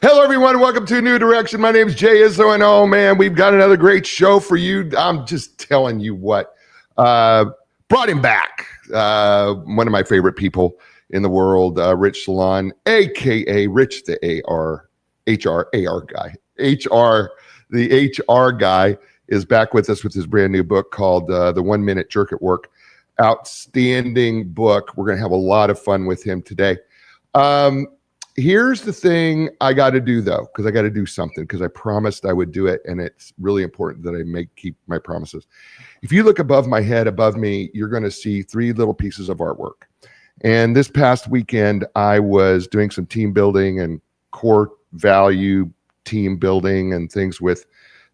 Hello, everyone. Welcome to New Direction. My name is Jay Izso, and oh, man, we've got another great show for you. I'm just telling you what. Brought him back. One of my favorite people in the world, Rich Salon, a.k.a. Rich the HR guy. The HR guy is back with us with his brand new book called The 1 Minute Jerk at Work. Outstanding book. We're going to have a lot of fun with him today. Here's the thing I got to do, though, because I got to do something, because I promised I would do it, and it's really important that I keep my promises. If you look above my head, above me, you're going to see 3 little pieces of artwork. And this past weekend, I was doing some team building and core value team building and things with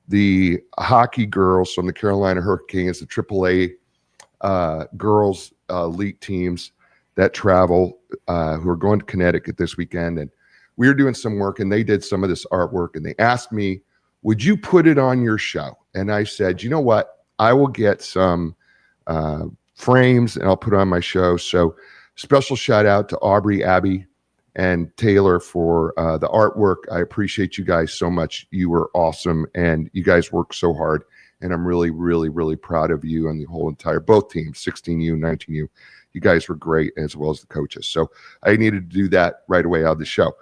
the hockey girls from the Carolina Hurricanes, the AAA girls elite teams that travel, who are going to Connecticut this weekend. And we were doing some work, and they did some of this artwork, and they asked me, would you put it on your show? And I said, you know what? I will get some frames and I'll put it on my show. So special shout out to Aubrey, Abby, and Taylor for the artwork. I appreciate you guys so much. You were awesome, and you guys worked so hard. And I'm really, really, really proud of you and the whole entire, both teams, 16U, 19U. You guys were great, as well as the coaches. So I needed to do that right away out of the show.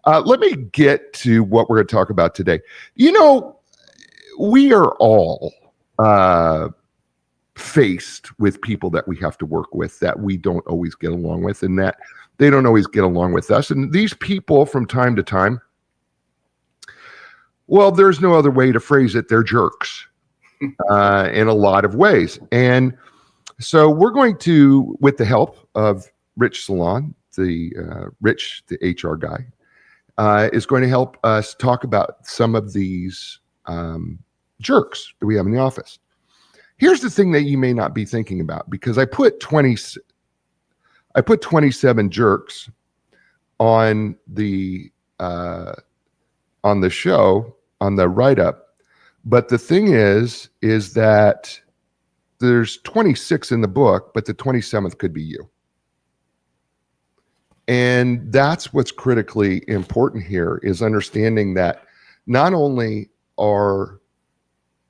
Let me get to what we're going to talk about today. You know, we are all faced with people that we have to work with that we don't always get along with, and that they don't always get along with us. And these people, from time to time, well, there's no other way to phrase it. They're jerks in a lot of ways. And so we're going to, with the help of Rich Salon, Rich, the HR guy, is going to help us talk about some of these jerks that we have in the office. Here's the thing that you may not be thinking about, because I put 27 jerks on the show, on the write-up. But the thing is that there's 26 in the book, but the 27th could be you. And that's what's critically important here, is understanding that not only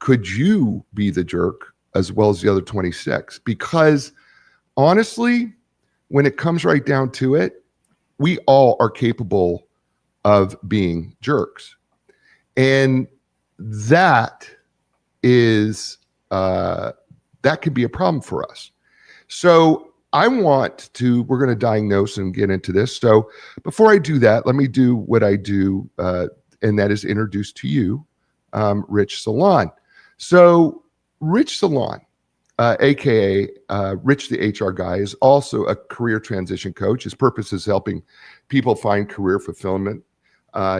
could you be the jerk as well as the other 26, because honestly, when it comes right down to it, we all are capable of being jerks. And that is that could be a problem for us. So we're going to diagnose and get into this. So before I do that, let me do what I do, and that is introduce to you Rich Salon. So Rich Salon, aka Rich the HR guy, is also a career transition coach. His purpose is helping people find career fulfillment.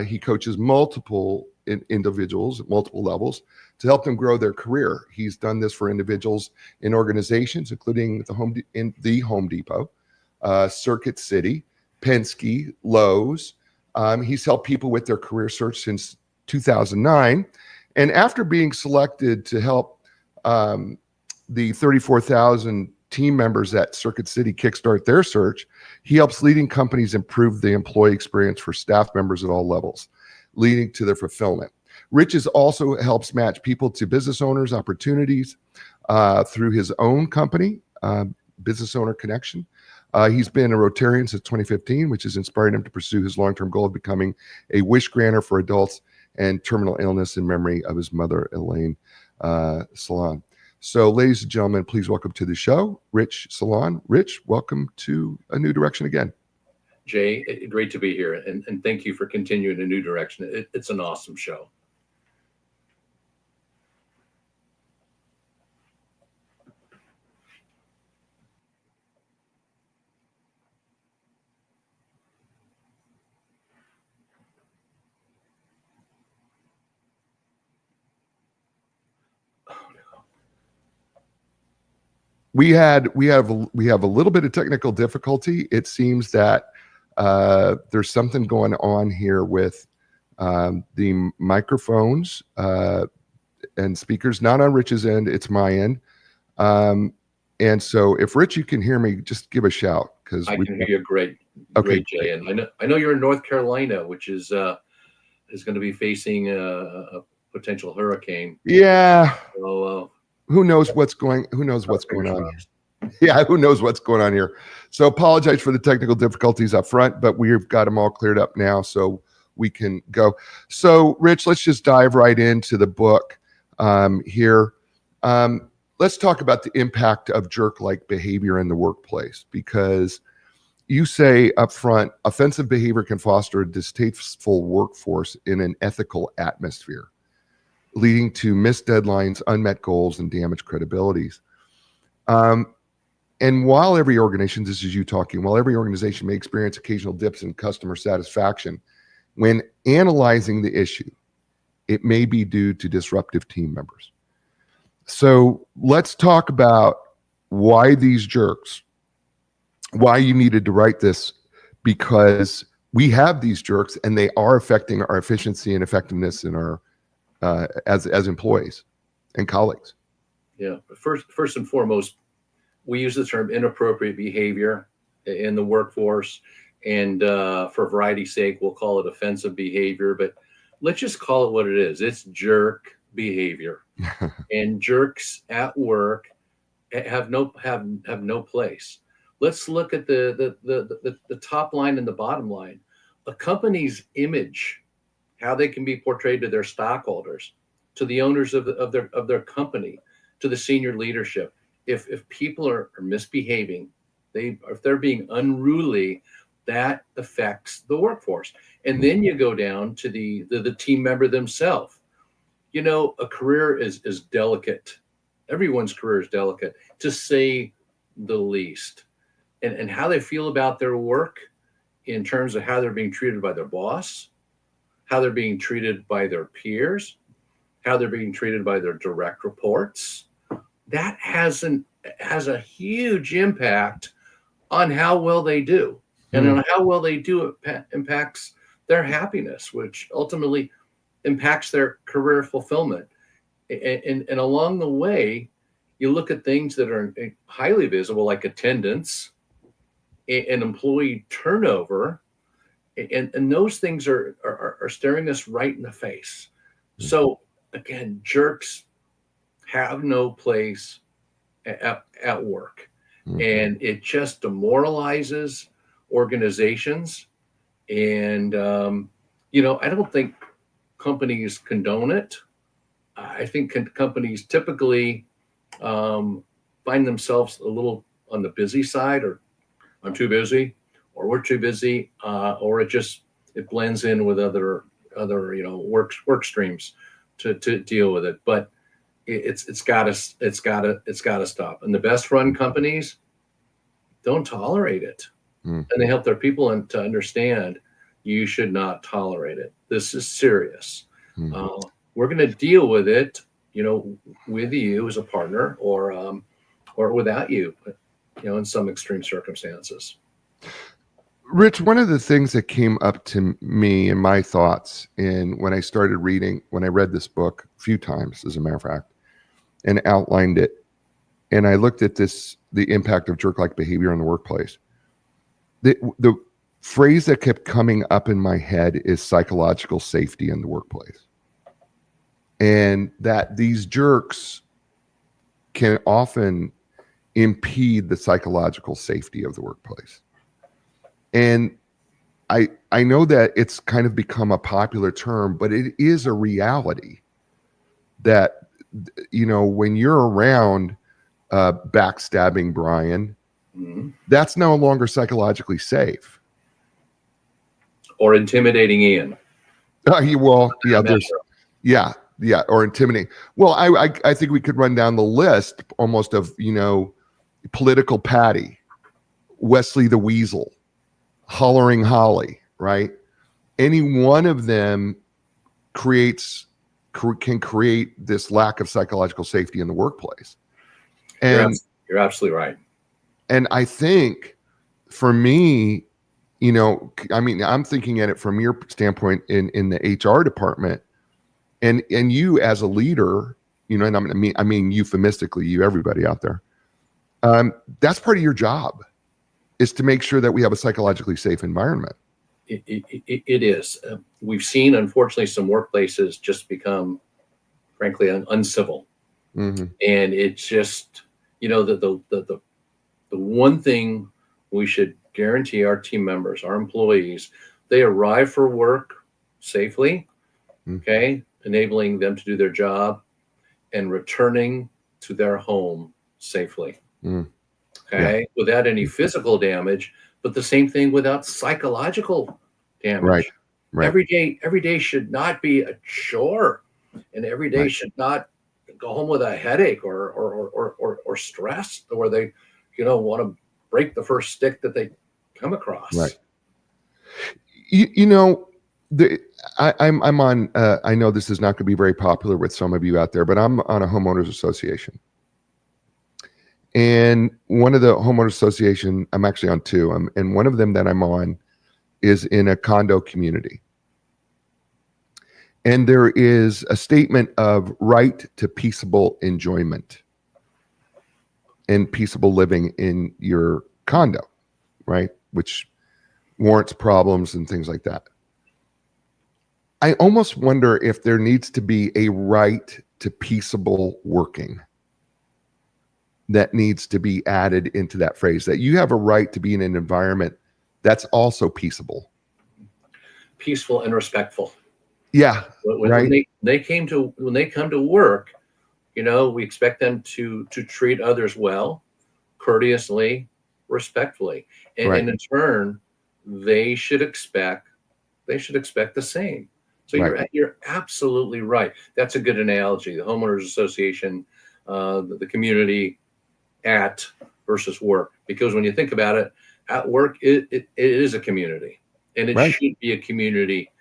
He coaches multiple individuals at multiple levels to help them grow their career. He's done this for individuals in organizations, including the Home Depot, Circuit City, Penske, Lowe's. He's helped people with their career search since 2009. And after being selected to help the 34,000 team members at Circuit City kickstart their search, he helps leading companies improve the employee experience for staff members at all levels, leading to their fulfillment. Rich also helps match people to business owners' opportunities through his own company, Business Owner Connection. He's been a Rotarian since 2015, which has inspired him to pursue his long-term goal of becoming a wish granter for adults and terminal illness in memory of his mother, Elaine Salon. So, ladies and gentlemen, please welcome to the show, Rich Salon. Rich, welcome to A New Direction again. Jay, great to be here, and thank you for continuing A New Direction. It's an awesome show. We have a little bit of technical difficulty. It seems that there's something going on here with the microphones and speakers, not on Rich's end, it's my end. And so if Rich, you can hear me, just give a shout. I can hear you great, Jay. And I know you're in North Carolina, which is is going to be facing a potential hurricane. Yeah. So, Who knows what's going on? Yeah, who knows what's going on here. So apologize for the technical difficulties up front, but we've got them all cleared up now, so we can go. So Rich, let's just dive right into the book here. Let's talk about the impact of jerk-like behavior in the workplace, because you say up front, offensive behavior can foster a distasteful workforce in an ethical atmosphere, leading to missed deadlines, unmet goals, and damaged credibilities. And while every organization, this is you talking, while every organization may experience occasional dips in customer satisfaction, when analyzing the issue, it may be due to disruptive team members. So let's talk about why these jerks, why you needed to write this, because we have these jerks and they are affecting our efficiency and effectiveness in our as employees and colleagues. Yeah, first and foremost, we use the term inappropriate behavior in the workforce, and for variety's sake, we'll call it offensive behavior, but let's just call it what it is. It's jerk behavior. And jerks at work have no place. Let's look at the top line and the bottom line. A company's image, how they can be portrayed to their stockholders, to the owners of their company, to the senior leadership. If people are misbehaving, if they're being unruly, that affects the workforce. And then you go down to the team member themselves. You know, a career is delicate. Everyone's career is delicate, to say the least. And how they feel about their work in terms of how they're being treated by their boss, how they're being treated by their peers, how they're being treated by their direct reports. That has a huge impact on how well they do. And on how well they do, it impacts their happiness, which ultimately impacts their career fulfillment. And along the way, you look at things that are highly visible, like attendance and employee turnover, and those things are staring us right in the face. So again, jerks have no place at work, and it just demoralizes organizations. And I don't think companies condone it. I think companies typically find themselves a little on the busy side, or I'm too busy, or we're too busy, or it blends in with other work streams to deal with it. But it's gotta stop. And the best run companies don't tolerate it, and they help their people to understand you should not tolerate it. This is serious. We're going to deal with it, with you as a partner, or without you, in some extreme circumstances. Rich, one of the things that came up to me in my thoughts when I read this book a few times, as a matter of fact, and outlined it, and I looked at the impact of jerk-like behavior in the workplace. The phrase that kept coming up in my head is psychological safety in the workplace. And that these jerks can often impede the psychological safety of the workplace. And I know that it's kind of become a popular term, but it is a reality that, when you're around backstabbing Brian, that's no longer psychologically safe. Or intimidating Ian. Or intimidating. Well, I think we could run down the list almost of, political Patty, Wesley the Weasel, Hollering Holly, right? Any one of them can create this lack of psychological safety in the workplace. And you're absolutely right. And I think for me, I'm thinking at it from your standpoint in the HR department, and you as a leader, and I mean euphemistically, you, everybody out there, that's part of your job, is to make sure that we have a psychologically safe environment. It is. We've seen, unfortunately, some workplaces just become, frankly, uncivil, Mm-hmm. and it's just, the one thing we should guarantee our team members, our employees, they arrive for work safely, okay, enabling them to do their job and returning to their home safely, Mm-hmm. Yeah. okay, without any physical damage, but the same thing without psychological Right. damage. Right. Every day should not be a chore, and every day Right. should not go home with a headache or stress, where they, want to break the first stick that they come across. Right. You know, I'm on. I know this is not going to be very popular with some of you out there, but I'm on a homeowners association, and one of the homeowners association, I'm actually on two, and one of them that I'm on is in a condo community, and there is a statement of right to peaceable enjoyment and peaceable living in your condo, right? Which warrants problems and things like that. I almost wonder if there needs to be a right to peaceable working that needs to be added into that phrase, that you have a right to be in an environment that's also peaceable. Peaceful and respectful. Yeah. When Right. they come to work, we expect them to treat others well, courteously, respectfully, and, Right. and in turn, they should expect the same. So Right. you're absolutely right. That's a good analogy. The homeowners association, the community at versus work, because when you think about it, at work it is a community, and it Right. should be a community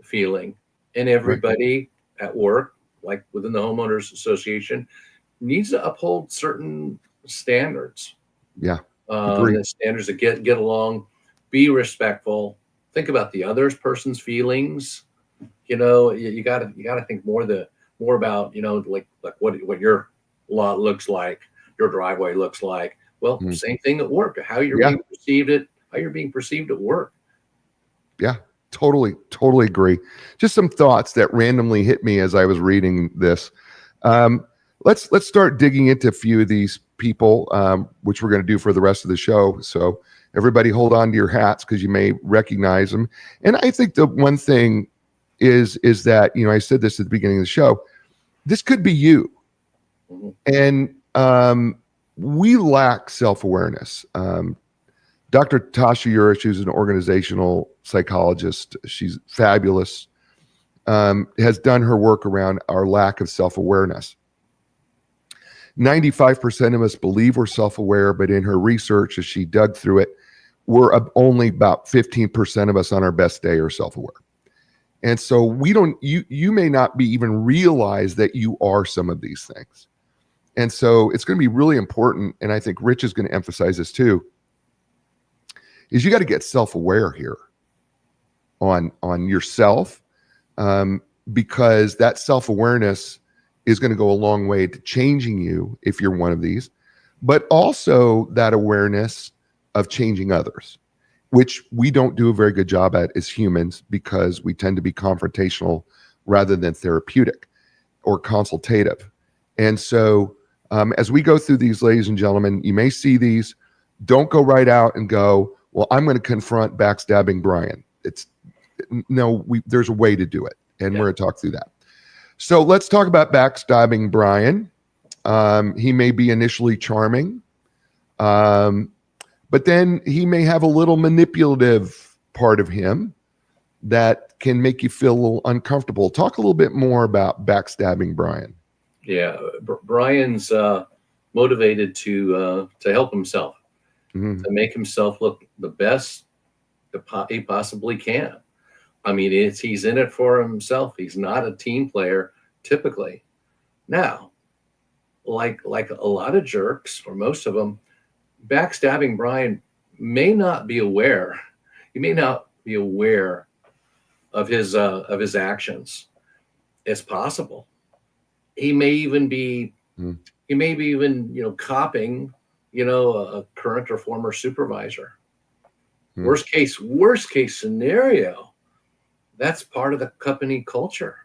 feeling, and Right. everybody at work, like within the homeowners association, needs to uphold certain standards. Yeah. Agree. The standards that get along, be respectful, think about the other person's feelings. You gotta think more about, like what your lot looks like, your driveway looks like. Well, Mm. same thing at work. How you're Yeah. being perceived at work. Yeah. Totally agree. Just some thoughts that randomly hit me as I was reading this. Um, let's start digging into a few of these people, which we're going to do for the rest of the show. So everybody, hold on to your hats because you may recognize them. And I think the one thing is that, I said this at the beginning of the show. This could be you, Mhm. and we lack self-awareness. Dr. Tasha Urish, who's an organizational psychologist, she's fabulous, has done her work around our lack of self-awareness. 95% of us believe we're self-aware, but in her research, as she dug through it, we're only about 15% of us on our best day are self-aware. And so you may not be even realize that you are some of these things. And so it's going to be really important, and I think Rich is going to emphasize this too, is you got to get self-aware here on yourself, because that self-awareness is going to go a long way to changing you if you're one of these, but also that awareness of changing others, which we don't do a very good job at as humans because we tend to be confrontational rather than therapeutic or consultative. And so as we go through these, ladies and gentlemen, you may see these. Don't go right out and go, well, I'm going to confront backstabbing Brian. There's a way to do it. And we're going to talk through that. So let's talk about backstabbing Brian. He may be initially charming, but then he may have a little manipulative part of him that can make you feel a little uncomfortable. Talk a little bit more about backstabbing Brian. Yeah, Brian's motivated to help himself, Mm-hmm. to make himself look the best he possibly can. I mean, he's in it for himself. He's not a team player typically. Now, like a lot of jerks, or most of them, backstabbing Brian may not be aware. He may not be aware of his actions. It's possible. He may even be copying, a current or former supervisor. Hmm. Worst case scenario, that's part of the company culture.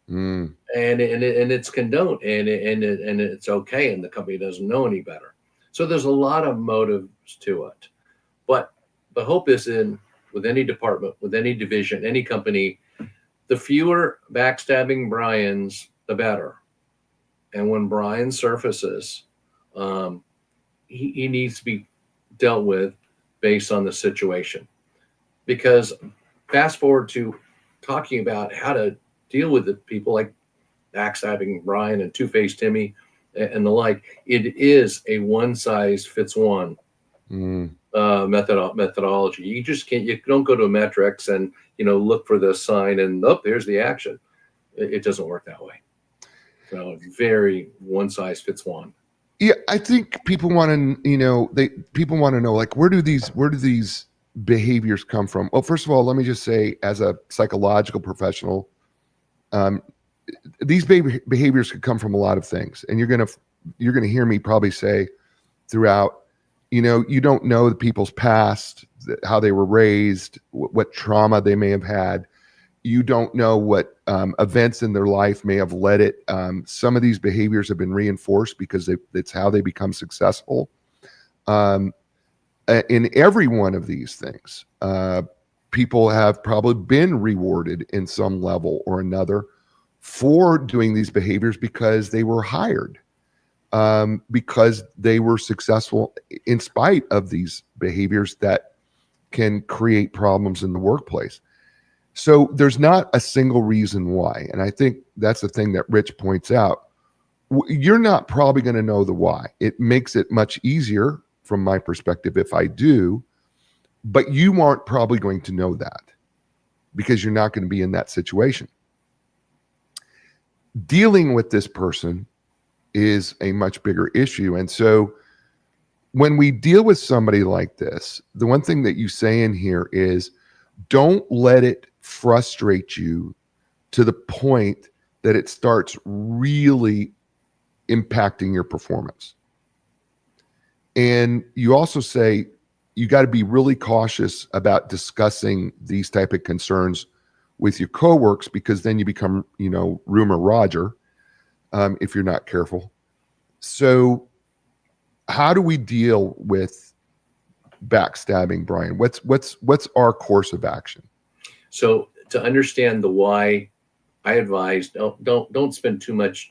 Hmm. And it's condoned, and it's okay, and the company doesn't know any better. So there's a lot of motives to it. But the hope is in with any department, with any division, any company, the fewer backstabbing Brians, the better. And when Brian surfaces, um, he needs to be dealt with based on the situation. Because fast forward to talking about how to deal with the people like backstabbing Brian and Two-Faced Timmy and the like, it is a one size fits one Hmm. methodology. You just can't. You don't go to metrics and look for the sign and there's the action. It doesn't work that way. So it's very one size fits one. Yeah, I think people want to, people want to know, like, where do these behaviors come from? Well, first of all, let me just say, as a psychological professional, um, these behaviors could come from a lot of things, and you're gonna hear me probably say throughout, you don't know the people's past, how they were raised, what trauma they may have had. You don't know what events in their life may have led it. Some of these behaviors have been reinforced because it's how they become successful. Um, in every one of these things, people have probably been rewarded in some level or another for doing these behaviors because they were hired, because they were successful in spite of these behaviors that can create problems in the workplace. So there's not a single reason why. And I think that's the thing that Rich points out. You're not probably going to know the why. It makes it much easier from my perspective if I do, but you aren't probably going to know that because you're not going to be in that situation. Dealing with this person is a much bigger issue. And so when we deal with somebody like this, the one thing that you say in here is don't let it frustrate you to the point that it starts really impacting your performance. And you also say you got to be really cautious about discussing these type of concerns with your coworkers, because then you become, rumor Roger, if you're not careful. So how do we deal with backstabbing, Brian? What's our course of action? So to understand the why, I advise don't spend too much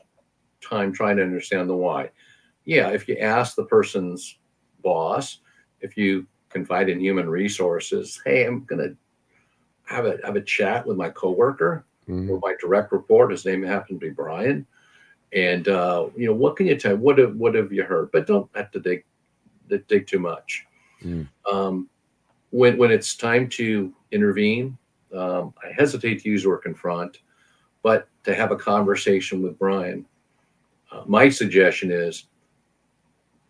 time trying to understand the why. Yeah, if you ask the person's boss, if you confide in human resources, hey, I'm gonna have a chat with my coworker or my direct report. His name happens to be Brian, and what can you tell? What have you heard? But don't have to dig too much. Mm. When it's time to intervene, I hesitate to use the word confront, but to have a conversation with Brian. My suggestion is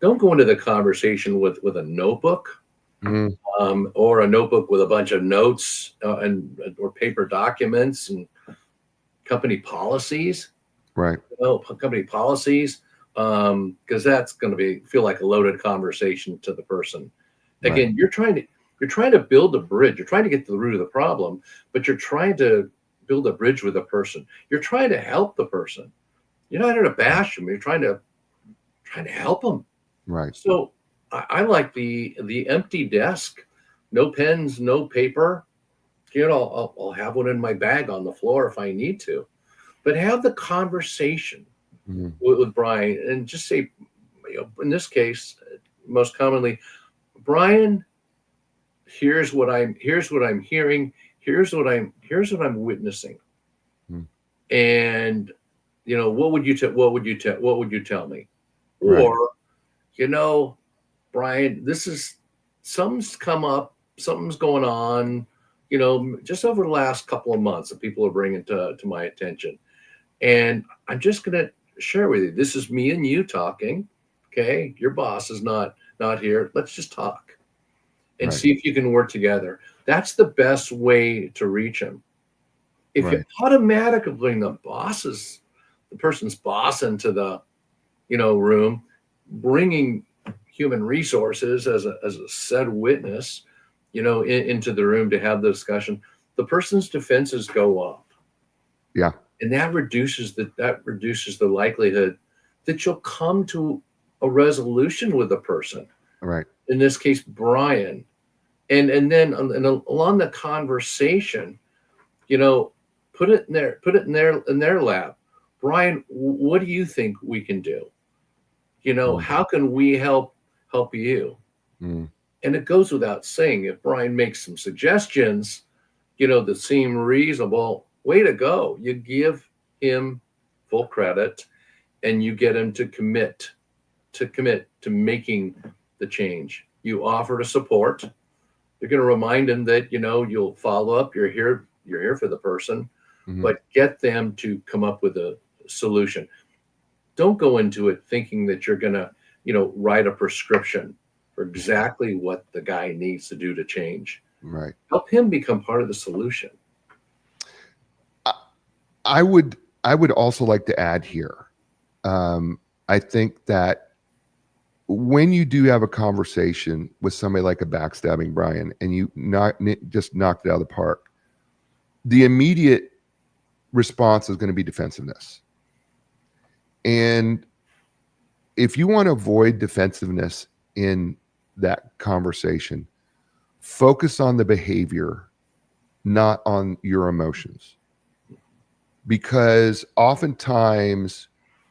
don't go into the conversation with a notebook, or a notebook with a bunch of notes or paper documents and company policies. Right. Company policies, because that's going to feel like a loaded conversation to the person. Again, Right. you're trying to build a bridge. You're trying to get to the root of the problem, but you're trying to build a bridge with a person. You're trying to help the person. You're not here to bash them. You're trying to help them. Right. So I like the empty desk, no pens, no paper. I'll have one in my bag on the floor if I need to, but have the conversation Mm. with Brian and just say, in this case, most commonly, Brian, here's what I'm hearing, here's what I'm witnessing, Mm. and what would you tell me? Right. Or Brian, this is something's come up, something's going on, just over the last couple of months that people are bringing to my attention. And I'm just going to share with you. This is me and you talking. Okay. Your boss is not here. Let's just talk and Right. see if you can work together. That's the best way to reach him. If you Right. automatically bring the person's boss into the, room, bringing human resources as a said witness, into the room to have the discussion, the person's defenses go up. Yeah. And that reduces the likelihood that you'll come to a resolution with a person. Right. In this case, Brian. And then along the conversation, put it in their lap. Brian, what do you think we can do? How can we help you? Mm. And it goes without saying, if Brian makes some suggestions, that seem reasonable, way to go. You give him full credit and you get him to commit to making the change. You offer to support. You're going to remind him that, you'll follow up. You're here for the person, but get them to come up with a solution. Don't go into it thinking that you're going to, write a prescription for exactly what the guy needs to do to change. Right. Help him become part of the solution. I would also like to add here. I think that when you do have a conversation with somebody like a backstabbing Brian and you just knocked it out of the park, the immediate response is going to be defensiveness. And if you want to avoid defensiveness in that conversation, focus on the behavior, not on your emotions. Because oftentimes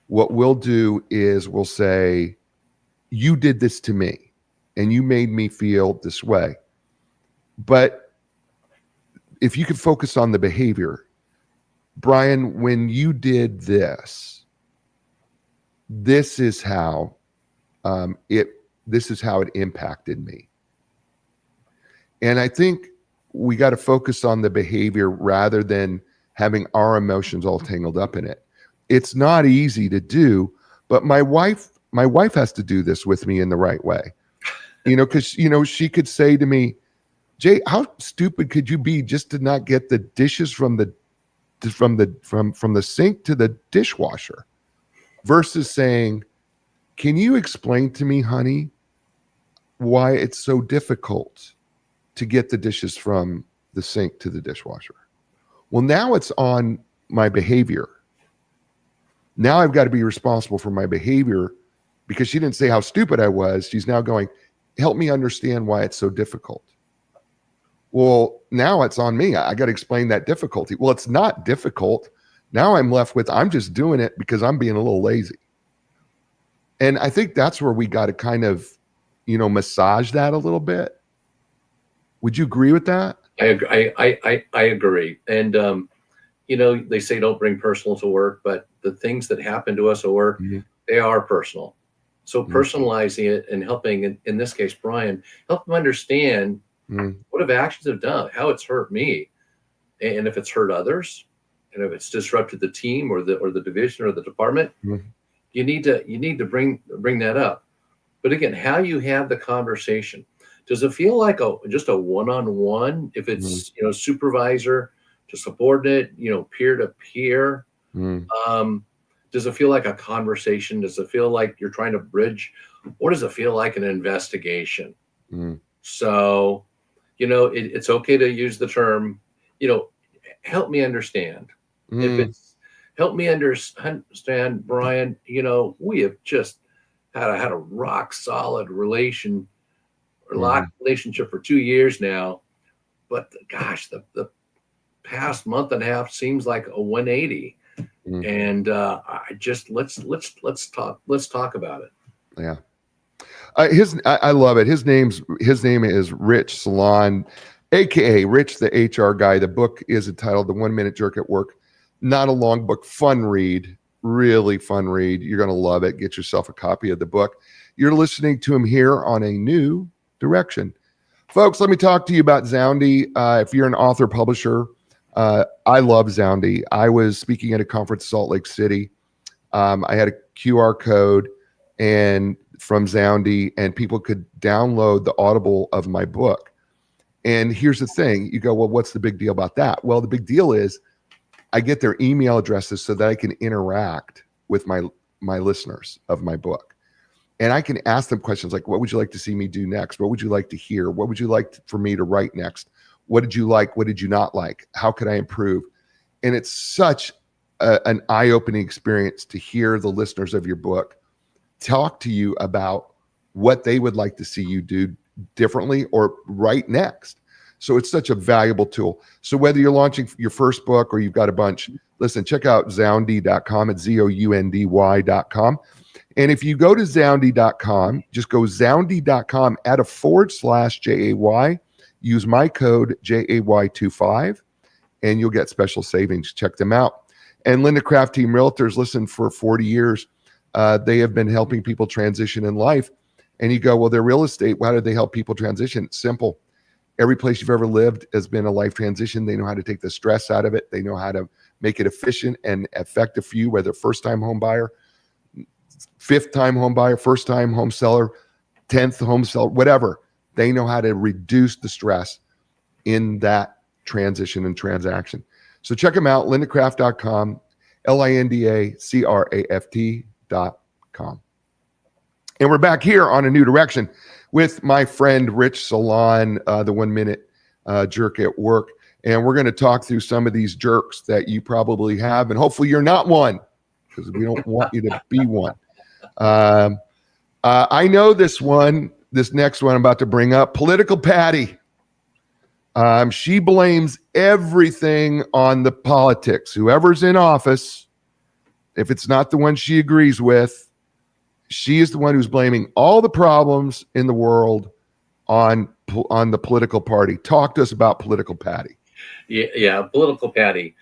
what we'll do is we'll say, you did this to me and you made me feel this way. But if you could focus on the behavior, Brian, when you did this, this is how it impacted me. And I think we got to focus on the behavior rather than having our emotions all tangled up in it. It's not easy to do, but my wife has to do this with me in the right way. Because she could say to me, Jay, how stupid could you be just to not get the dishes from the sink to the dishwasher? Versus saying, can you explain to me, honey, why it's so difficult to get the dishes from the sink to the dishwasher? Well, now it's on my behavior. Now I've got to be responsible for my behavior because she didn't say how stupid I was. She's now going, help me understand why it's so difficult. Well, now it's on me. I got to explain that difficulty. Well, it's not difficult. Now I'm left with, I'm just doing it because I'm being a little lazy. And I think that's where we got to kind of, massage that a little bit. Would you agree with that? I agree. And, they say don't bring personal to work, but the things that happen to us at work, they are personal. So personalizing it and helping, in this case, Brian, help them understand what have actions have done, how it's hurt me, and if it's hurt others, and if it's disrupted the team or the division or the department, you need to bring that up. But again, how you have the conversation. Does it feel like just a one-on-one? If it's supervisor to subordinate, peer to peer, does it feel like a conversation? Does it feel like you're trying to bridge? Or does it feel like an investigation? So, it's okay to use the term, help me understand. If it's help me understand, Brian, we have just had a rock solid relationship for 2 years now, but gosh, the past month and a half seems like a 180. And I just let's talk about it. Yeah. I love it. His name is Rich Salon, aka Rich the HR guy. The book is entitled The 1 Minute Jerk at Work. Not a long book, fun read, really fun read. You're going to love it. Get yourself a copy of the book. You're listening to him here on A New Direction. Folks, let me talk to you about Zoundy. If you're an author publisher, I love Zoundy. I was speaking at a conference in Salt Lake City. I had a QR code from Zoundy, and people could download the Audible of my book. And here's the thing. You go, well, what's the big deal about that? Well, the big deal is I get their email addresses so that I can interact with my listeners of my book. And I can ask them questions like, what would you like to see me do next? What would you like to hear? What would you like for me to write next? What did you like? What did you not like? How could I improve? And it's such an eye-opening experience to hear the listeners of your book talk to you about what they would like to see you do differently or write next. So it's such a valuable tool. So whether you're launching your first book or you've got a bunch, listen, check out Zoundy.com. It's Zoundy.com. And if you go to Zoundy.com, just go Zoundy.com, add a /JAY, use my code JAY25, and you'll get special savings. Check them out. And Linda Craft Team Realtors, listen, for 40 years, they have been helping people transition in life. And you go, well, they're real estate. How do they help people transition? It's simple. Every place you've ever lived has been a life transition. They know how to take the stress out of it. They know how to make it efficient and effective for you, whether first-time home buyer, fifth-time home buyer, first-time home seller, 10th home seller, whatever. They know how to reduce the stress in that transition and transaction. So check them out, lindacraft.com, LINDACRAFT.com. And we're back here on A New Direction with my friend Rich Salon, the 1 minute jerk at work. And we're going to talk through some of these jerks that you probably have. And hopefully you're not one, because we don't want you to be one. I know this next one I'm about to bring up, Political Patty. She blames everything on the politics. Whoever's in office, if it's not the one she agrees with, she is the one who's blaming all the problems in the world on the political party. Talk to us about Political Patty. Yeah, Political Patty.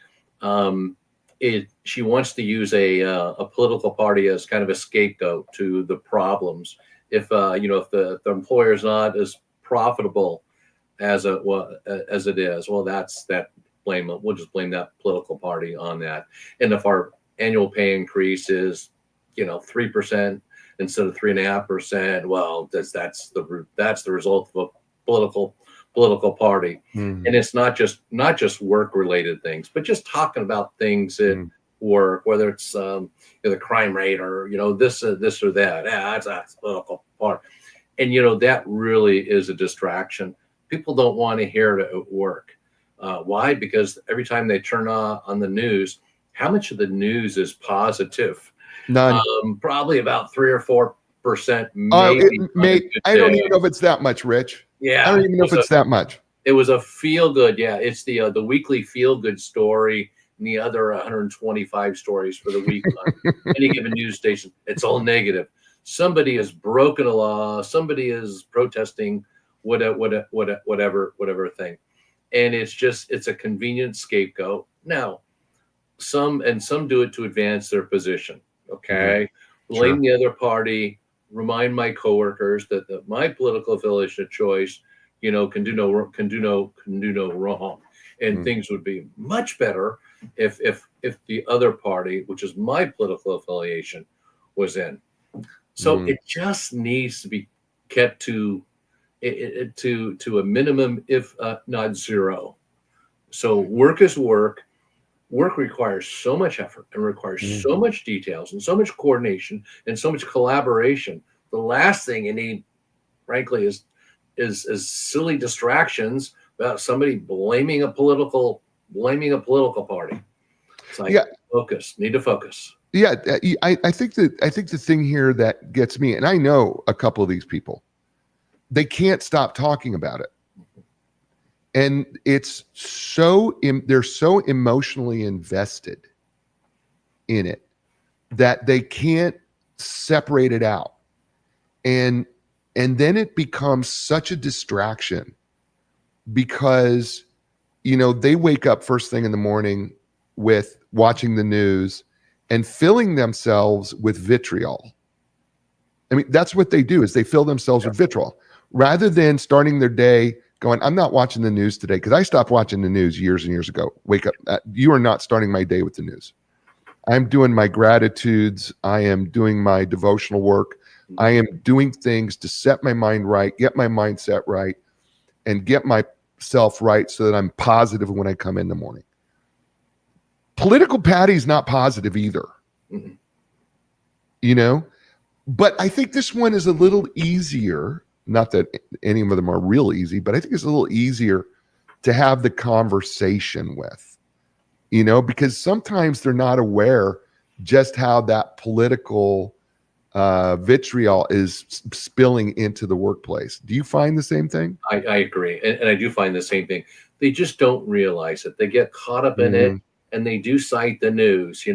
She wants to use a political party as kind of a scapegoat to the problems. If the employer is not as profitable as it is, well, that's that blame. We'll just blame that political party on that. And if our annual pay increase is 3% instead of 3.5%, well, that's the result of a political party. Mm-hmm. And it's not just work related things, but just talking about things at work, whether it's the crime rate or this or that. Yeah, that's a political party. And that really is a distraction. People don't want to hear it at work. Why? Because every time they turn on the news, how much of the news is positive? None. Probably about 3 or 4%. Maybe. I don't even know if it's that much, Rich. Yeah, I don't even know if it's that much. It was a feel good. Yeah, it's the weekly feel good story, and the other 125 stories for the week on any given news station. It's all negative. Somebody has broken a law. Somebody is protesting whatever thing, and it's a convenient scapegoat. Now, some do it to advance their position. Okay, blame the other party. Remind my coworkers that my political affiliation of choice, can do no wrong, and things would be much better if the other party, which is my political affiliation, was in. So it just needs to be kept to a minimum, if not zero. So work is work. Work requires so much effort and requires so much details and so much coordination and so much collaboration. The last thing you need, frankly, is silly distractions about somebody blaming a political party. It's like, need to focus. Yeah, I think the thing here that gets me, and I know a couple of these people, they can't stop talking about it. And they're so emotionally invested in it that they can't separate it out. And then it becomes such a distraction because, they wake up first thing in the morning with watching the news and filling themselves with vitriol. I mean, that's what they do, is they fill themselves with vitriol rather than starting their day going, I'm not watching the news today, because I stopped watching the news years and years ago. Wake up. You are not starting my day with the news. I'm doing my gratitudes. I am doing my devotional work. I am doing things to set my mind right, get my mindset right, and get myself right so that I'm positive when I come in the morning. Political Patty's not positive either. Mm-hmm. But I think this one is a little easier. Not that any of them are real easy, but I think it's a little easier to have the conversation with, because sometimes they're not aware just how that political vitriol is spilling into the workplace. Do you find the same thing? I agree. And I do find the same thing. They just don't realize it. They get caught up in it, and they do cite the news.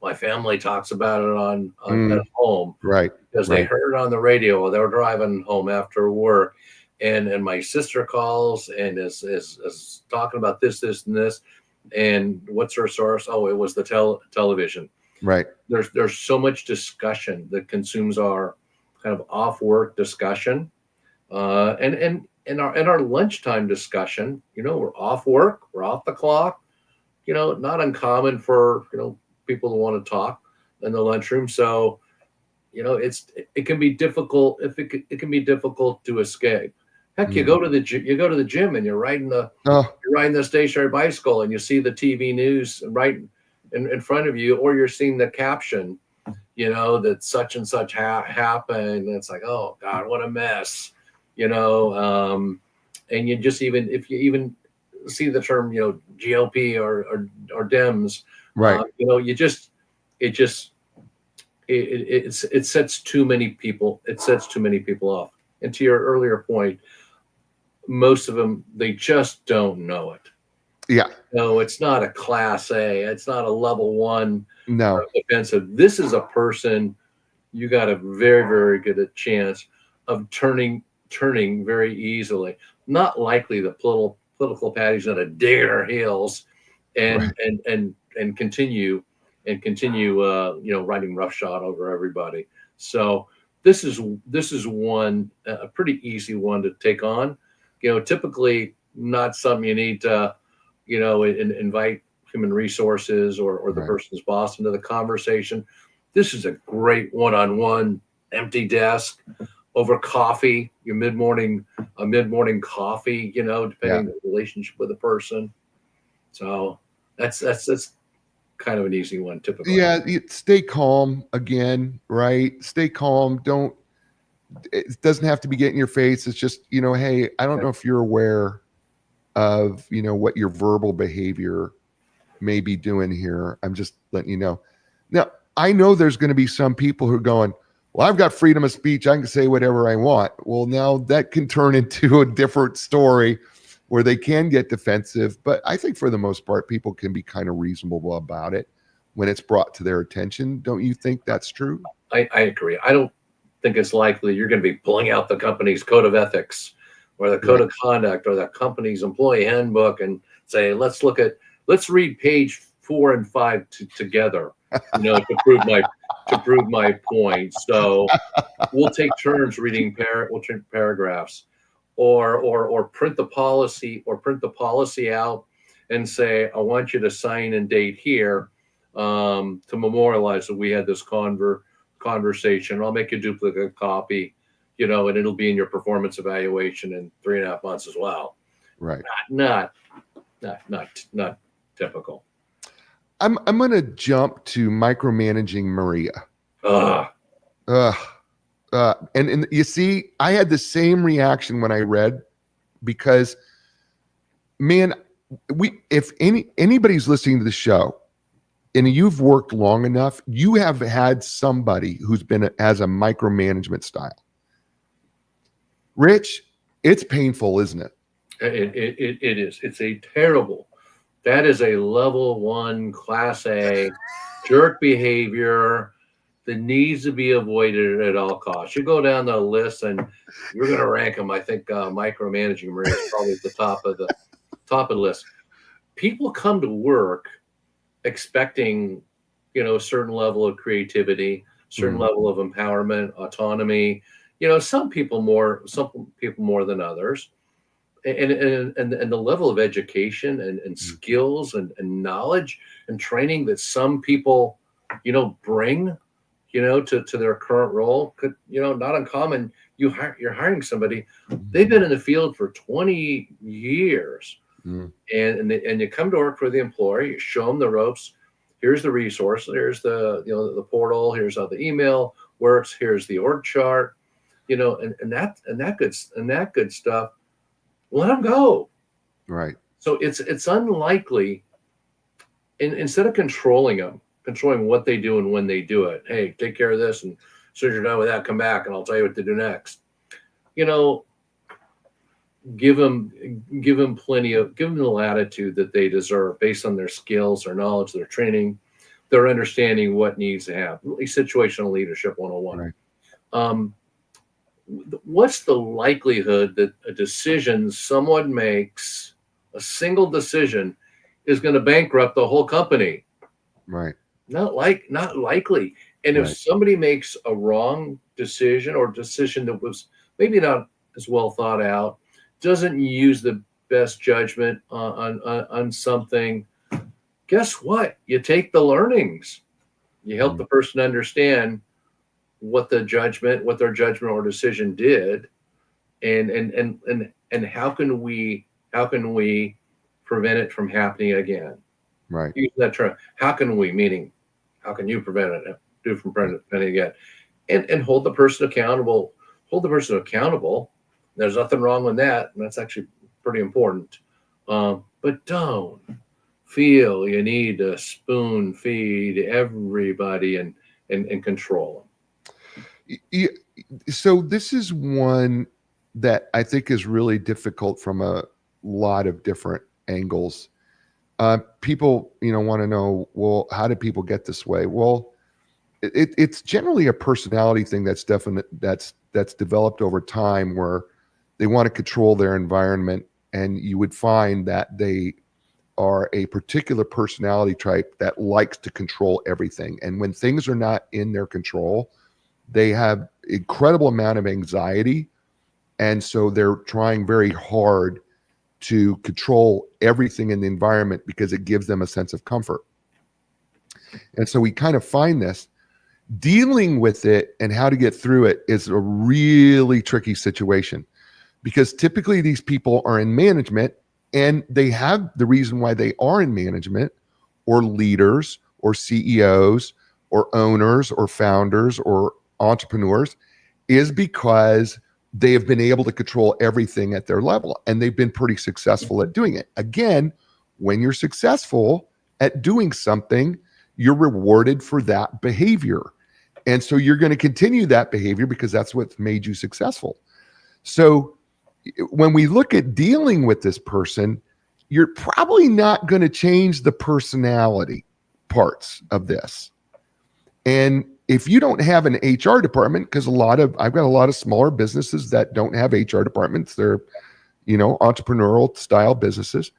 My family talks about it on at home, right? Because they heard it on the radio while they were driving home after work. And my sister calls and is talking about this, and this. And what's her source? Oh, it was the television. Right. There's so much discussion that consumes our kind of off work discussion, and our lunchtime discussion. We're off work, we're off the clock. Not uncommon for people to want to talk in the lunchroom. So it can be difficult it can be difficult to escape. Heck, you go to the gym and you're riding the stationary bicycle and you see the TV news right in front of you, or you're seeing the caption, that such and such happened. And it's like, oh God, what a mess, and you just if you even see the term, GOP or Dems, right? It sets too many people. It sets too many people off. And to your earlier point, most of them, they just don't know it. Yeah. No, it's not a class A. It's not a level 1. No. Offensive. This is a person you got a very, very good chance of turning very easily. Not likely the political party's going to dig at our heels and continue riding roughshod over everybody. So this is one a pretty easy one to take on. Typically not something you need to invite human resources or the person's boss into the conversation. This is a great one-on-one, empty desk over coffee, a mid-morning coffee, depending on the relationship with the person. So that's kind of an easy one typically. Yeah. Stay calm again, right? Stay calm. It doesn't have to be getting in your face. It's just, hey, I don't know if you're aware of, what your verbal behavior may be doing here. I'm just letting you know. Now, I know there's going to be some people who are going, well, I've got freedom of speech. I can say whatever I want. Well, now that can turn into a different story where they can get defensive. But I think for the most part, people can be kind of reasonable about it when it's brought to their attention. Don't you think that's true? I agree. I don't think it's likely you're going to be pulling out the company's code of ethics or the code of conduct or the company's employee handbook and say, let's read page 4 and 5 together, to prove my point. So we'll take turns reading paragraphs or print the policy out and say, I want you to sign and date here to memorialize that we had this conversation. I'll make a duplicate copy, and it'll be in your performance evaluation in 3.5 months as well. Right. Not typical. I'm going to jump to Micromanaging Maria. And you see, I had the same reaction when I read, because, man, if anybody's listening to the show and you've worked long enough, you have had somebody who's has a micromanagement style. Rich, it's painful, isn't it? It is. It's a terrible. That is a level 1 class A jerk behavior that needs to be avoided at all costs. You go down the list and you're going to rank them. I think Micromanaging Maria is probably at the top of the list. People come to work expecting, a certain level of creativity, certain level of empowerment, autonomy. Some people more than others. And the level of education and skills and knowledge and training that some people, bring, to their current role could, not uncommon. You're hiring somebody, they've been in the field for 20 years. And you come to work for the employer, you show them the ropes. Here's the resource. Here's the portal. Here's how the email works. Here's the org chart, and that good stuff. Let them go. Right. So it's unlikely. Instead of controlling what they do and when they do it. Hey, take care of this, and as soon as you're done with that, come back and I'll tell you what to do next. Give them the latitude that they deserve based on their skills, their knowledge, their training, their understanding what needs to happen. Situational leadership 101. Right. What's the likelihood that a decision someone makes, a single decision, is going to bankrupt the whole company? Right. Not likely. And if somebody makes a wrong decision, or decision that was maybe not as well thought out, doesn't use the best judgment on something, guess what? You take the learnings. You help the person understand what their judgment or decision did, and how can we prevent it from happening again? Right. Use that term. How can we? Meaning, how can you prevent it? Do from preventing again, and hold the person accountable. There's nothing wrong with that, and that's actually pretty important. But don't feel you need to spoon feed everybody and control them. So this is one that I think is really difficult from a lot of different angles. People, want to know, well, how did people get this way? Well, it's generally a personality thing that's developed over time, where they want to control their environment, and you would find that they are a particular personality type that likes to control everything. And when things are not in their control, they have incredible amount of anxiety. And so they're trying very hard to control everything in the environment because it gives them a sense of comfort. And so we kind of find this. Dealing with it and how to get through it is a really tricky situation, because typically these people are in management, and they have the reason why they are in management, or leaders, or CEOs, or owners, or founders, or entrepreneurs, is because they have been able to control everything at their level, and they've been pretty successful at doing it. Again, when you're successful at doing something, you're rewarded for that behavior. And so you're going to continue that behavior because that's what's made you successful. So when we look at dealing with this person, you're probably not going to change the personality parts of this. And if you don't have an HR department, because I've got a lot of smaller businesses that don't have HR departments. They're, entrepreneurial style businesses.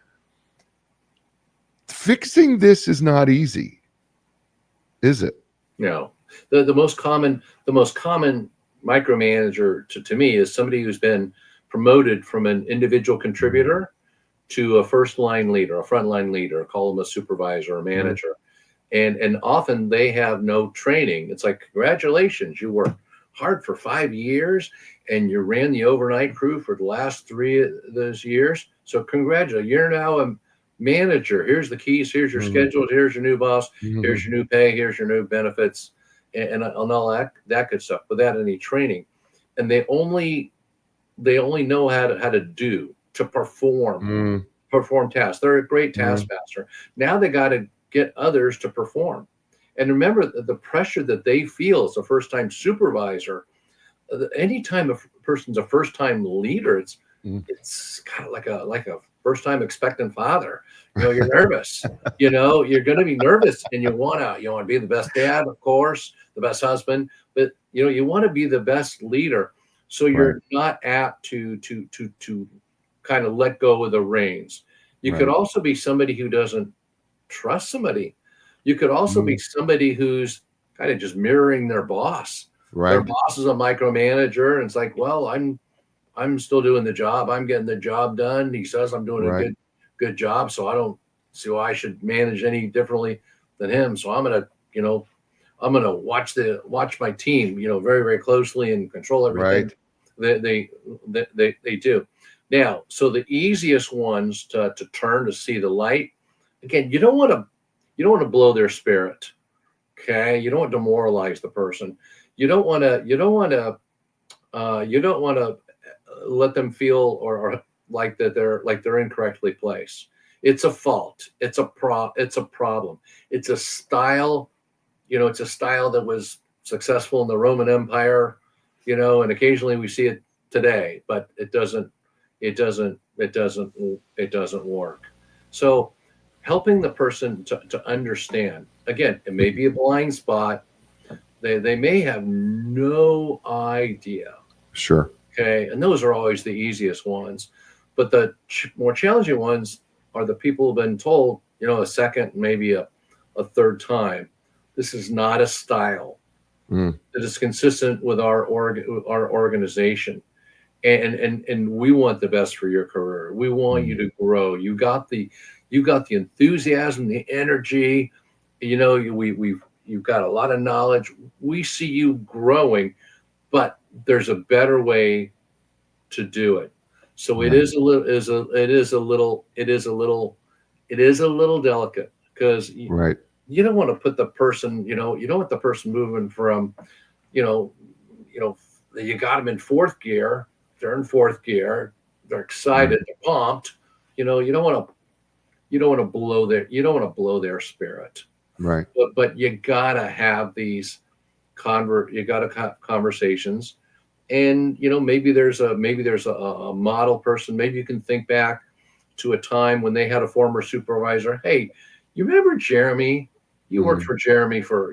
Fixing this is not easy, is it? No. The most common micromanager to me is somebody who's been promoted from an individual contributor to a frontline leader, call them a supervisor or manager. And often they have no training. It's like, congratulations, you worked hard for 5 years and you ran the overnight crew for the last 3 of those years. So congratulations, you're now a manager. Here's the keys, here's your schedule, here's your new boss, here's your new pay, here's your new benefits, and all that good stuff without any training. And they only know how to perform tasks. They're a great taskmaster. Now they got to get others to perform. And remember the pressure that they feel as a first-time supervisor. Anytime a person's a first-time leader, it's kind of like a first-time expectant father. You're nervous. You're going to be nervous, and you want to be the best dad, of course, the best husband, but you want to be the best leader. So you're not apt to kind of let go of the reins. You could also be somebody who doesn't trust somebody. You could also be somebody who's kind of just mirroring their boss. Their boss is a micromanager, and it's like, well, I'm still doing the job. I'm getting the job done. He says I'm doing a good job, so I don't see why I should manage any differently than him. So I'm gonna watch my team, very, very closely and control everything they do. Now, so the easiest ones to turn to see the light. Again, you don't want to blow their spirit. Okay, you don't want to demoralize the person. you don't want to let them feel or like that they're incorrectly placed. It's a fault. It's a problem. It's a style. It's a style that was successful in the Roman Empire, and occasionally we see it today, but it doesn't work. So helping the person to understand, again, it may be a blind spot. They may have no idea. Sure. Okay. And those are always the easiest ones. But the more challenging ones are the people who've been told, a second, maybe a third time, this is not a style that is consistent with our organization. And we want the best for your career. We want you to grow. You got the enthusiasm, the energy, you've got a lot of knowledge. We see you growing, but there's a better way to do it. So it is a little delicate, because Right. you don't want to put the person, you don't want the person moving from, you got them in fourth gear, they're in fourth gear, they're excited, they're pumped, you don't want to blow their spirit. Right. But you gotta have these conversations. And maybe there's a model person. Maybe you can think back to a time when they had a former supervisor. Hey, you remember Jeremy? You worked for Jeremy for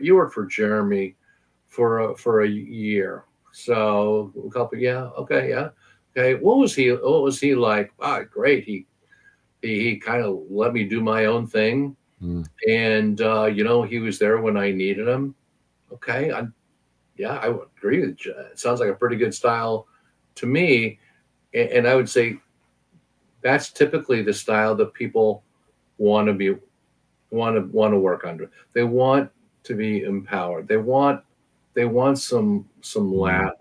a year. So a couple, yeah, okay, yeah, okay. What was he like? Ah, great. He kind of let me do my own thing, and he was there when I needed him. Okay, I would agree with you. It sounds like a pretty good style to me, and I would say that's typically the style that people want to work under. They want to be empowered. They want some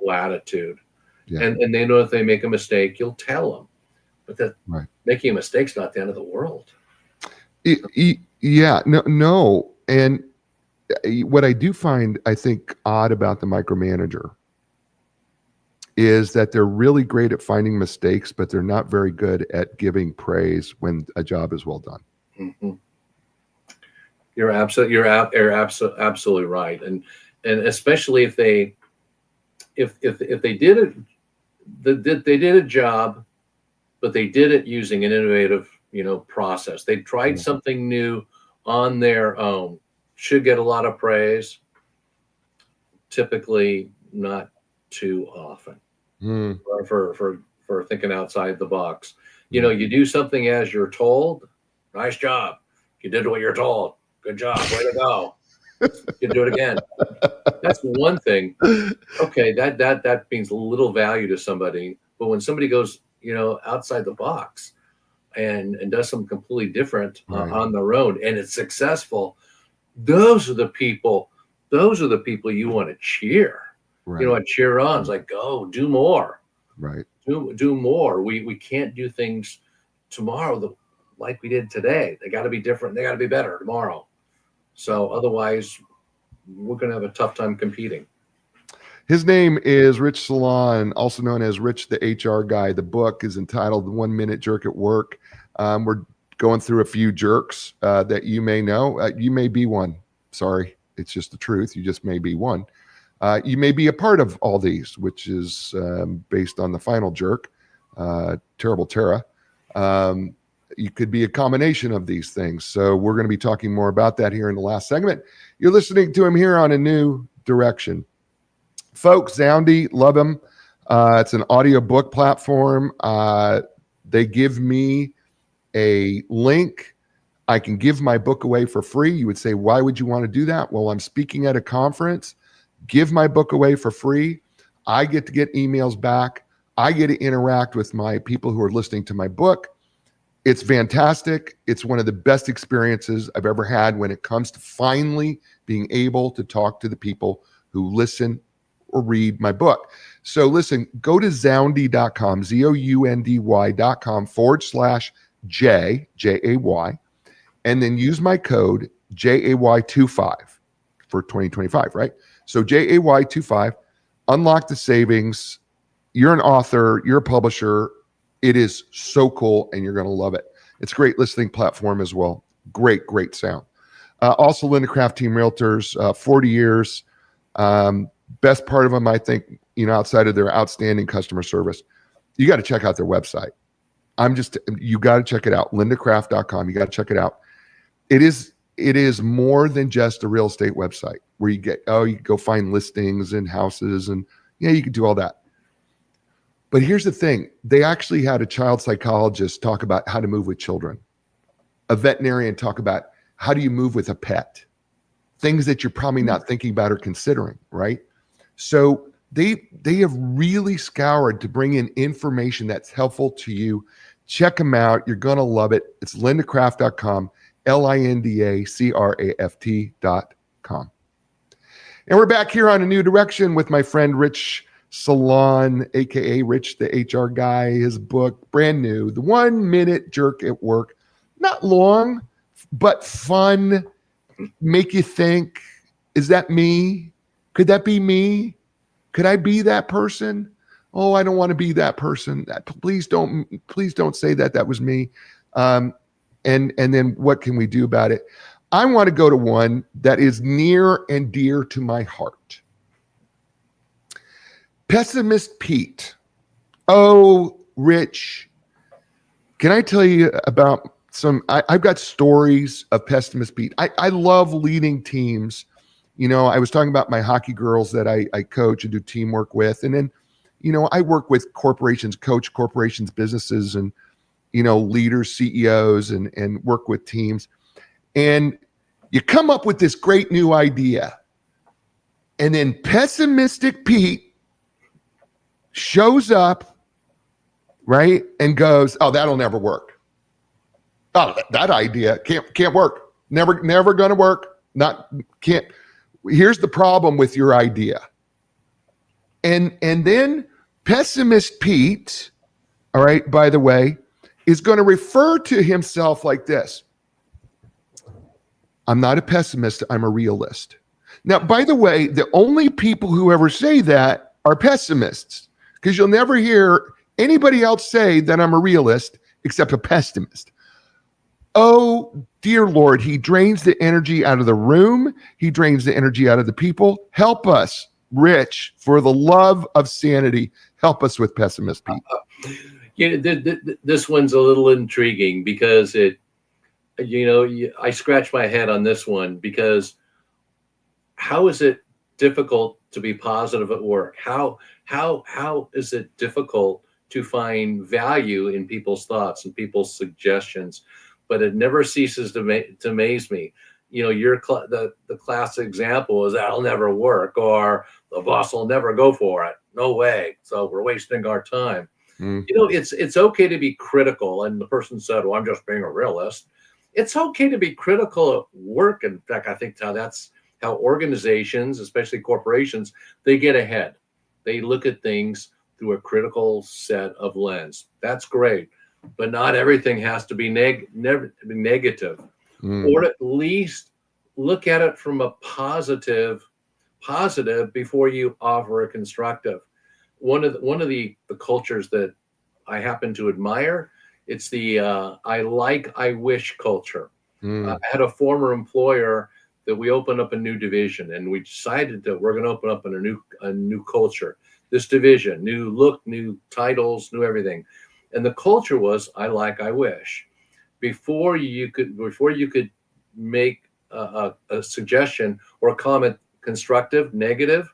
latitude, and they know if they make a mistake, you'll tell them. But that making a mistake's not the end of the world. No, and what I do find, I think, odd about the micromanager is that they're really great at finding mistakes, but they're not very good at giving praise when a job is well done. Mm-hmm. You're absolutely right, and especially if they did it, they did a job, but they did it using an innovative process. They tried something new on their own. Should get a lot of praise. Typically, not too often. For thinking outside the box. You do something as you're told. Nice job. You did what you're told. Good job. Way to go. You can do it again. That's one thing. Okay, that means little value to somebody. But when somebody goes, outside the box and does something completely different on their own, and it's successful, those are the people you want to cheer. Right. You want to cheer on. It's like, go do more. Right. Do more. We can't do things tomorrow like we did today. They got to be different. They got to be better tomorrow. So otherwise, we're going to have a tough time competing. His name is Rich Salon, also known as Rich the HR Guy. The book is entitled 1 Minute Jerk at Work. We're going through a few jerks that you may know. You may be one. Sorry, it's just the truth. You just may be one. You may be a part of all these, which is based on the final jerk, Terrible Tara. You could be a combination of these things. So we're going to be talking more about that here in the last segment. You're listening to him here on A New Direction. Folks, Zoundy, love him. It's an audiobook platform. They give me a link. I can give my book away for free. You would say, why would you want to do that? Well, I'm speaking at a conference. Give my book away for free. I get to get emails back. I get to interact with my people who are listening to my book. It's fantastic. It's one of the best experiences I've ever had when it comes to finally being able to talk to the people who listen or read my book. So listen, go to zoundy.com, ZOUNDY.com/J, J-A-Y, and then use my code JAY25 for 2025, right? So JAY25, unlock the savings. You're an author, you're a publisher. It is so cool and you're going to love it. It's a great listening platform as well. Great sound. Also, Linda Craft Team Realtors, 40 years. Best part of them, I think, outside of their outstanding customer service, you got to check out their website. You got to check it out. lindacraft.com. You got to check it out. It is more than just a real estate website where you can go find listings and houses and you can do all that. But here's the thing. They actually had a child psychologist talk about how to move with children, a veterinarian talk about how do you move with a pet, things that you're probably not thinking about or considering, right? So they have really scoured to bring in information that's helpful to you. Check them out. You're going to love it. It's lindacraft.com, lindacraft.com. And we're back here on A New Direction with my friend Rich Salon, aka Rich the HR guy. His book, brand new, The 1 Minute Jerk at Work. Not long, but fun. Make you think, is that me? Could that be me? Could I be that person? Oh, I don't want to be that person. Please don't say that was me. And then what can we do about it? I want to go to one that is near and dear to my heart. Pessimist Pete. Oh, Rich, can I tell you about I've got stories of Pessimist Pete. I love leading teams. I was talking about my hockey girls that I coach and do teamwork with. And then, I work with corporations, coach corporations, businesses, and, leaders, CEOs, and work with teams. And you come up with this great new idea. And then Pessimistic Pete shows up, right, and goes, "Oh, that'll never work. Oh, that idea can't work. Never going to work. Can't. Here's the problem with your idea." And then Pessimist Pete, all right, by the way, is going to refer to himself like this: "I'm not a pessimist. I'm a realist." Now, by the way, the only people who ever say that are pessimists, because you'll never hear anybody else say that I'm a realist except a pessimist. Oh, dear Lord, he drains the energy out of the room. He drains the energy out of the people. Help us, Rich, for the love of sanity. Help us with Pessimist Pete. This one's a little intriguing because I scratch my head on this one because how is it difficult to be positive at work? How is it difficult to find value in people's thoughts and people's suggestions? But it never ceases to amaze me. The classic example is that'll never work, or the boss will never go for it. No way. So we're wasting our time. It's okay to be critical. And the person said, "Well, I'm just being a realist." It's okay to be critical at work. In fact, I think that's how organizations, especially corporations, they get ahead. They look at things through a critical set of lens. That's great. But not everything has to be negative, or at least look at it from a positive before you offer a constructive. One of the cultures that I happen to admire, it's the I wish culture. I had a former employer that we opened up a new division, and we decided that we're going to open up in a new culture. This division, new look, new titles, new everything. And the culture was I wish. Before you could make a suggestion or a comment, constructive, negative,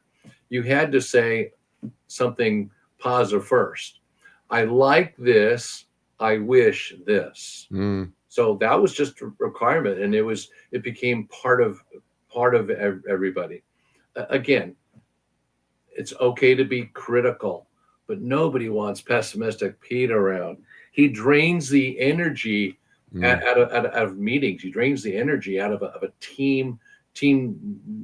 you had to say something positive first. I like this. I wish this. So that was just a requirement, and it became part of everybody. Again, it's okay to be critical, but nobody wants Pessimistic Pete around. He drains the energy out of meetings. He drains the energy out of a team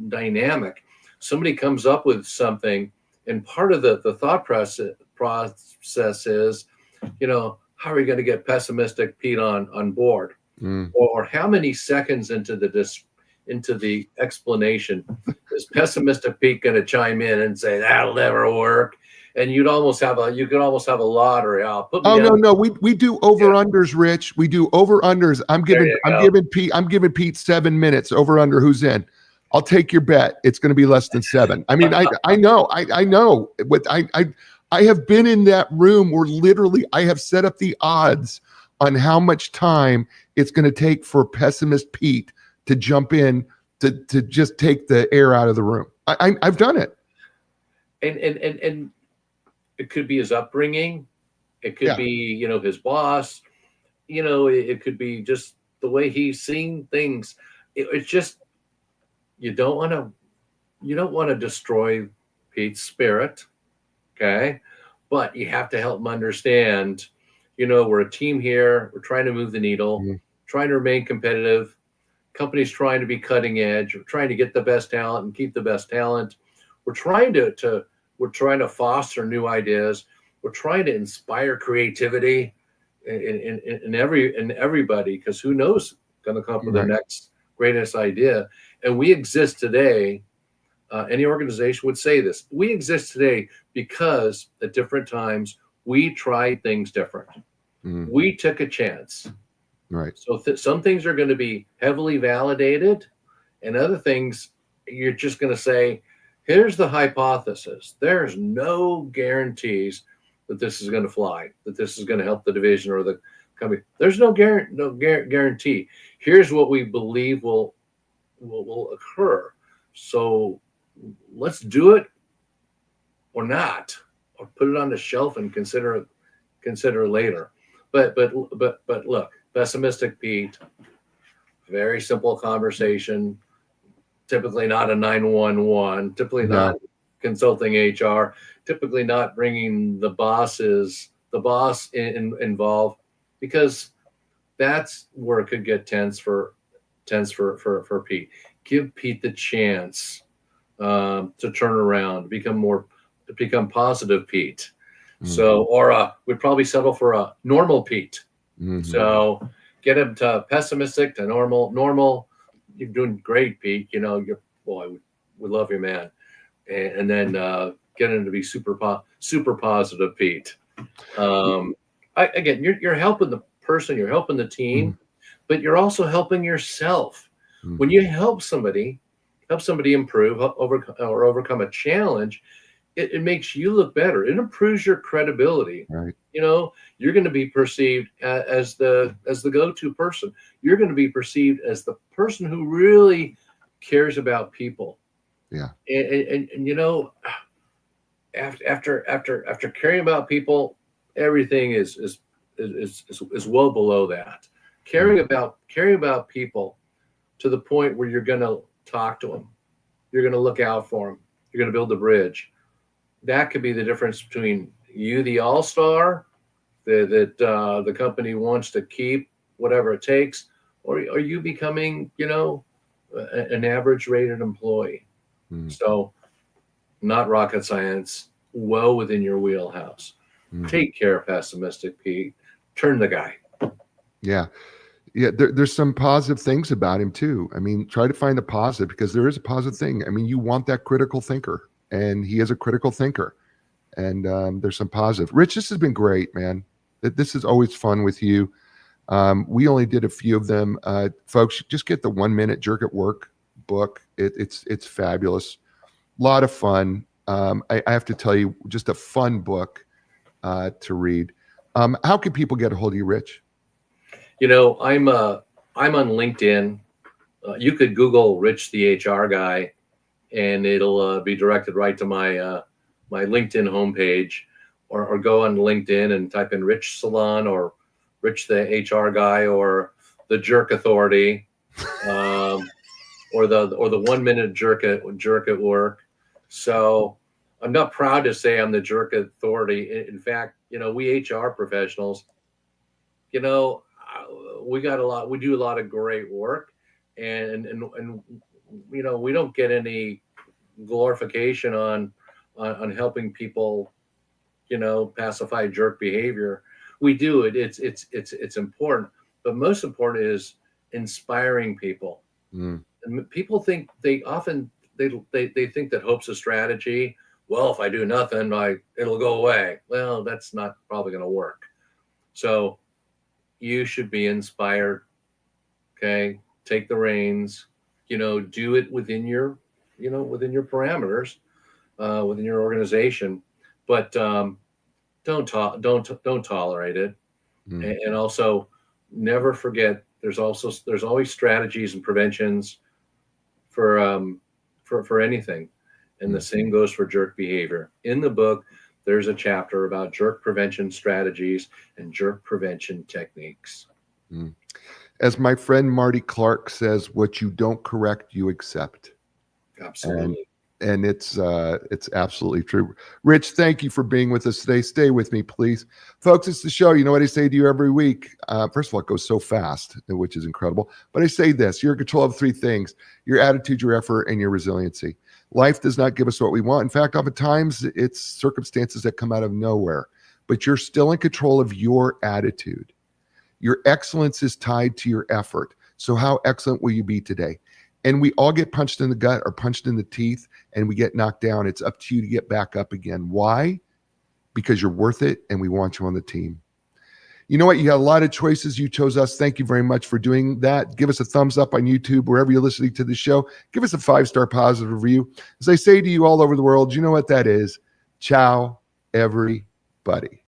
dynamic. Somebody comes up with something, and part of the thought process is, how are we going to get Pessimistic Pete on board? Or how many seconds into the explanation is pessimistic Pete going to chime in and say that'll never work? And you could almost have a lottery. Oh, put me Oh, down. no. We do over unders, Rich. We do over unders. I'm giving Pete 7 minutes over under. Who's in? I'll take your bet. It's going to be less than 7. I mean, I know. I have been in that room where literally I have set up the odds on how much time it's going to take for pessimist Pete to jump in to just take the air out of the room. I've done it. And it could be his upbringing. It could be, his boss. It could be just the way he's seeing things. It's just, you don't want to destroy Pete's spirit. Okay. But you have to help him understand, we're a team here. We're trying to move the needle, trying to remain competitive. Company's trying to be cutting edge. We're trying to get the best talent and keep the best talent. We're trying to foster new ideas. We're trying to inspire creativity in everybody, because who knows going to come up with the next greatest idea. And we exist today. Any organization would say this. We exist today because at different times we tried things different. We took a chance. Right. So some things are going to be heavily validated, and other things you're just going to say, here's the hypothesis. There's no guarantees that this is going to fly, that this is going to help the division or the company. There's no guarantee. Here's what we believe will occur. So let's do it or not, or put it on the shelf and consider later. But look, pessimistic Pete, very simple conversation. Typically not a 911, typically not consulting HR, typically not bringing the boss involved, because that's where it could get tense for Pete. Give Pete the chance to turn around, become positive Pete. So, we'd probably settle for a normal Pete. So get him to pessimistic to normal. You're doing great, Pete. We love you, man. And then get him to be super positive, Pete. Again, you're helping the person, you're helping the team, but you're also helping yourself. When you help somebody improve or overcome a challenge, it makes you look better. It improves your credibility. Right. You're going to be perceived as the go-to person. You're going to be perceived as the person who really cares about people. Yeah. And after caring about people, everything is well below that. Caring about people to the point where you're going to talk to them, you're going to look out for them, you're going to build a bridge. That could be the difference between you, the all-star that the company wants to keep, whatever it takes, or you becoming, an average rated employee. So not rocket science, well within your wheelhouse. Take care, pessimistic Pete. Turn the guy. Yeah. Yeah, there's some positive things about him too. I mean, try to find the positive, because there is a positive thing. I mean, you want that critical thinker, and he is a critical thinker. And there's some positive. Rich, this has been great, man. This is always fun with you. We only did a few of them. Folks, just get the 1 Minute Jerk at Work book. It's fabulous. A lot of fun. I have to tell you, just a fun book to read. How can people get a hold of you, Rich? I'm on LinkedIn. You could Google Rich the HR guy, and it'll be directed right to my LinkedIn homepage, or go on LinkedIn and type in Rich Salon or Rich the HR guy or the Jerk Authority, or the 1 Minute Jerk at Work. So I'm not proud to say I'm the Jerk Authority. In fact, we HR professionals, we do a lot of great work, and we don't get any glorification on helping people, pacify jerk behavior. We do it. It's important, but most important is inspiring people. And people think they often they think that hope's a strategy. Well, if I do nothing, it'll go away. Well, that's not probably going to work. So you should be inspired. Okay, take the reins. Do it within your parameters, within your organization, but don't tolerate it. And also never forget there's always strategies and preventions for anything. And the same goes for jerk behavior. In the book, there's a chapter about jerk prevention strategies and jerk prevention techniques. As my friend Marty Clark says, what you don't correct, you accept. Absolutely. And it's absolutely true. Rich, thank you for being with us today. Stay with me, please. Folks, it's the show. You know what I say to you every week? First of all, it goes so fast, which is incredible. But I say this: you're in control of three things: your attitude, your effort, and your resiliency. Life does not give us what we want. In fact, oftentimes it's circumstances that come out of nowhere. But you're still in control of your attitude. Your excellence is tied to your effort. So how excellent will you be today? And we all get punched in the gut or punched in the teeth and we get knocked down. It's up to you to get back up again. Why? Because you're worth it and we want you on the team. You know what? You had a lot of choices. You chose us. Thank you very much for doing that. Give us a thumbs up on YouTube, wherever you're listening to the show. Give us a 5-star positive review. As I say to you all over the world, you know what that is. Ciao, everybody.